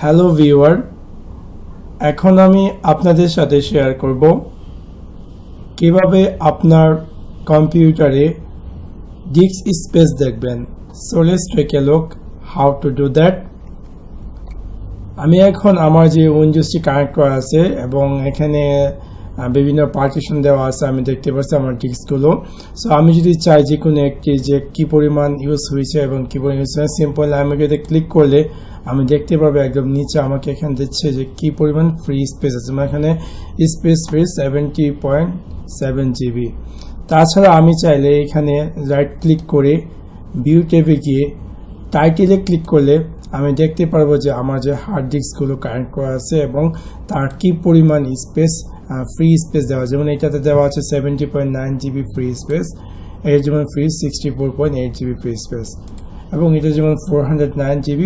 Hello viewer, এখন আমি আপনাদের সাথে শেয়ার করব কিভাবে আপনার কম্পিউটারে ডিস্ক স্পেস দেখবেন। So let's take a look how to do that. আমি এখন আমার যে উইন্ডোজটি কানেক্ট করা আছে এবং এখানে বিভিন্ন পার্টিশন দেওয়া আছে, আমি দেখতে পাচ্ছি আমার ডিস্কগুলো। সো আমি যদি চাই যে কোনো একটি যে কি পরিমাণ ইউজ হয়েছে এবং কি পরিমাণ ইউজ হয়েছে, সিম্পল আমি যদি ক্লিক করলে আমি দেখতে পাবো একদম নিচে আমাকে এখানে দিচ্ছে যে কি পরিমাণ ফ্রি স্পেস আছে। আমার এখানে স্পেস ফ্রি 70.7 GB। তাছাড়া আমি চাইলে এখানে রাইট ক্লিক করে ভিউ ট্যাবে গিয়ে টাইটেলে ক্লিক করলে আমি দেখতে পারবো যে আমার যে হার্ড ডিস্কগুলো কানেক্ট করা আছে এবং তার কি পরিমাণ স্পেস ফ্রি স্পেস দেওয়া, যেমন এটাতে দেওয়া আছে 70.9 GB ফ্রি স্পেস, এর যেমন ফ্রি 64.8 GB ফ্রি স্পেস, এবং এটা যেমন 409 GB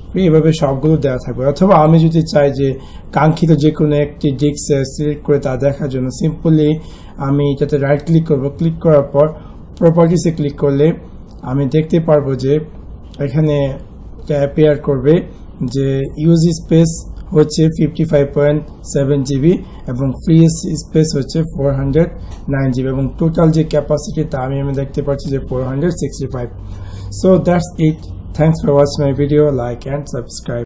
ফ্রি, এভাবে সবগুলো দেওয়া থাকবে। অথবা আমি যদি চাই যে কাঙ্ক্ষিত যে কোনো একটি ডিস্ক সিলেক্ট করে তা দেখার জন্য, সিম্পলি আমি এটাতে রাইট ক্লিক করব। ক্লিক করার পর প্রপার্টিসে ক্লিক করলে আমি দেখতে পারবো যে এখানে অ্যাপিয়ার করবে যে ইউজ স্পেস হচ্ছে 55.7 GB এবং ফ্রি স্পেস হচ্ছে 409 GB এবং টোটাল যে ক্যাপাসিটি তা আমি দেখতে পাচ্ছি যে 465। So that's it. Thanks for watching my video. Like and subscribe.